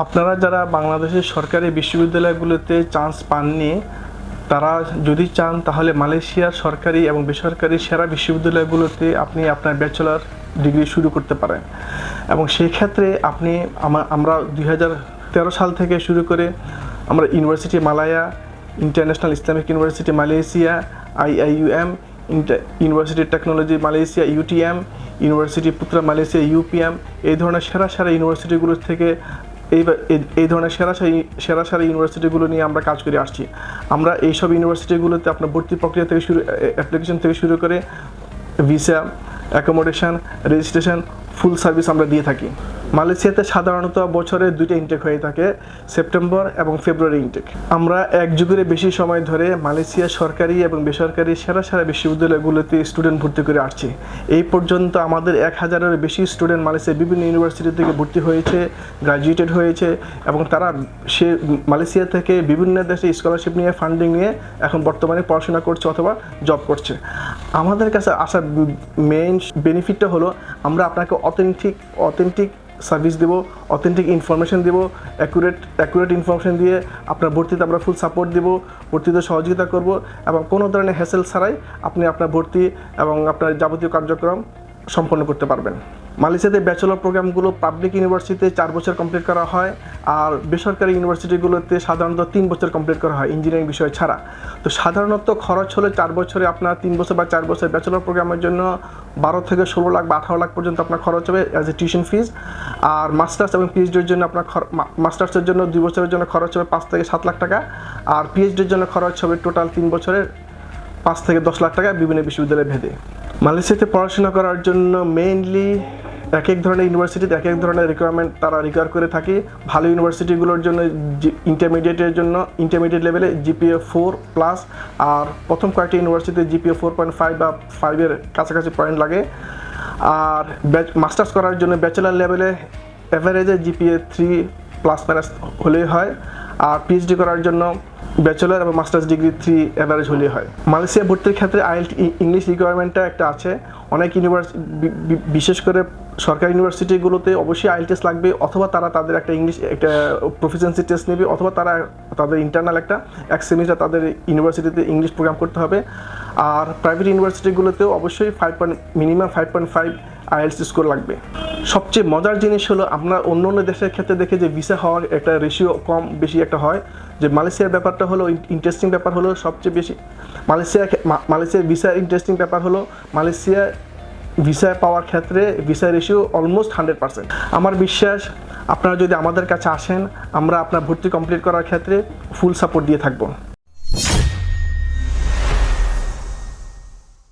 আপনারা যারা বাংলাদেশের সরকারি বিশ্ববিদ্যালয়গুলোতে চান্স পাননি, তারা যদি চান তাহলে মালয়েশিয়ার সরকারি এবং বেসরকারি সেরা বিশ্ববিদ্যালয়গুলোতে আপনি আপনার ব্যাচেলর ডিগ্রি শুরু করতে পারেন। এবং সেই ক্ষেত্রে আপনি আমরা 2013 সাল থেকে শুরু করে আমরা university Malaya, international Islamic university Malaysia, IIUM, university technology Malaysia UTM, university Putra Malaysia UPM, এই ধরনের সেরা ইউনিভার্সিটিগুলো থেকে এই ধরনের সেরা ইউনিভার্সিটিগুলো নিয়ে আমরা কাজ করে আসছি। আমরা এইসব ইউনিভার্সিটিগুলোতে আপনার ভর্তি প্রক্রিয়া থেকে অ্যাপ্লিকেশন থেকে শুরু করে ভিসা, অ্যাকোমোডেশন, রেজিস্ট্রেশন, ফুল সার্ভিস আমরা দিয়ে থাকি। মালয়েশিয়াতে সাধারণত বছরে 2টা ইনটেক হয়ে থাকে, সেপ্টেম্বর এবং ফেব্রুয়ারি ইনটেক। আমরা এক যুগের বেশি সময় ধরে মালয়েশিয়ার সরকারি এবং বেসরকারি সেরা বিশ্ববিদ্যালয়গুলোতে স্টুডেন্ট ভর্তি করে আসছি। এই পর্যন্ত আমাদের 1000-এর বেশি স্টুডেন্ট মালয়েশিয়ার বিভিন্ন ইউনিভার্সিটি থেকে ভর্তি হয়েছে, গ্র্যাজুয়েটেড হয়েছে এবং তারা মালয়েশিয়া থেকে বিভিন্ন দেশে স্কলারশিপ নিয়ে, ফান্ডিং নিয়ে এখন বর্তমানে পড়াশোনা করছে অথবা জব করছে। আমাদের কাছে আসার মেইন বেনিফিটটা হলো আমরা আপনাকে অথেন্টিক সার্ভিস দেবো, অথেন্টিক ইনফরমেশন দেবো, অ্যাকুরেট ইনফরমেশন দিয়ে আপনার ভর্তিতে আমরা ফুল সাপোর্ট দেবো, ভর্তিতে সহযোগিতা করব এবং কোনো ধরনের হ্যাসেল ছাড়াই আপনি আপনার ভর্তি এবং আপনার যাবতীয় কার্যক্রম সম্পন্ন করতে পারবেন। মালয়েশিয়াতে ব্যাচেলর প্রোগ্রামগুলো পাবলিক ইউনিভার্সিটিতে 4 বছর কমপ্লিট করা হয়, আর বেসরকারি ইউনিভার্সিটিগুলোতে সাধারণত 3 বছর কমপ্লিট করা হয় ইঞ্জিনিয়ারিং বিষয় ছাড়া। তো সাধারণত খরচ হলে 4 বছরে আপনার 3 বছর বা 4 বছর ব্যাচেলর প্রোগ্রামের জন্য 12 থেকে 16 লাখ বা 18 লাখ পর্যন্ত আপনার খরচ হবে অ্যাজ এ টিউশন ফিজ। আর মাস্টার্স এবং পিএইচডির জন্য আপনার মাস্টার্সের জন্য 2 বছরের জন্য খরচ হবে 5 থেকে 7 লাখ টাকা, আর পিএইচডির জন্য খরচ হবে টোটাল 3 বছরের 5 থেকে 10 লাখ টাকা বিভিন্ন বিশ্ববিদ্যালয়ে ভেদে। মালয়েশিয়াতে পড়াশোনা করার জন্য মেইনলি এক ধরনের ইউনিভার্সিটিতে এক ধরনের রিকোয়ারমেন্ট তারা রিকোয়ার করে থাকে। ভালো ইউনিভার্সিটিগুলোর জন্য ইন্টারমিডিয়েট লেভেলে GPA 4+, আর প্রথম কয়েকটি ইউনিভার্সিটিতে GPA 4.5 বা 5-এর কাছাকাছি পয়েন্ট লাগে। আর মাস্টার্স করার জন্য ব্যাচেলার লেভেলে অ্যাভারেজে GPA 3+ হলেই হয়, আর পিএইচডি করার জন্য ব্যাচেলর এবং মাস্টার্স ডিগ্রি 3 অ্যাভারেজ হলেই হয়। মালয়েশিয়া ভর্তির ক্ষেত্রে ইংলিশ রিকোয়ারমেন্টটা একটা আছে। অনেক বিশেষ করে সরকারি ইউনিভার্সিটিগুলোতে অবশ্যই IELTS লাগবে, অথবা তারা তাদের একটা প্রফিসিয়েন্সি টেস্ট নেবে, অথবা তারা তাদের ইন্টারনাল এক সেমিস্টার তাদের ইউনিভার্সিটিতে ইংলিশ প্রোগ্রাম করতে হবে। আর প্রাইভেট ইউনিভার্সিটিগুলোতেও অবশ্যই মিনিমাম 5.5 IELTS স্কোর লাগবে। সবচেয়ে মজার জিনিস হলো আমরা অন্য দেশের ক্ষেত্রে দেখে যে ভিসা হওয়ার একটা রেশিও কম বেশি একটা হয়, যে মালয়েশিয়ার ব্যাপারটা হলো ইন্টারেস্টিং ব্যাপার হলো সবচেয়ে বেশি মালয়েশিয়ার ভিসার ইন্টারেস্টিং ব্যাপার হলো মালয়েশিয়া ভিসা পাওয়ার ক্ষেত্রে ভিসা রেশিও অলমোস্ট 100%। আমার বিশ্বাস আপনারা যদি আমাদের কাছে আসেন, আমরা আপনার ভর্তি কমপ্লিট করার ক্ষেত্রে ফুল সাপোর্ট দিয়ে থাকবো।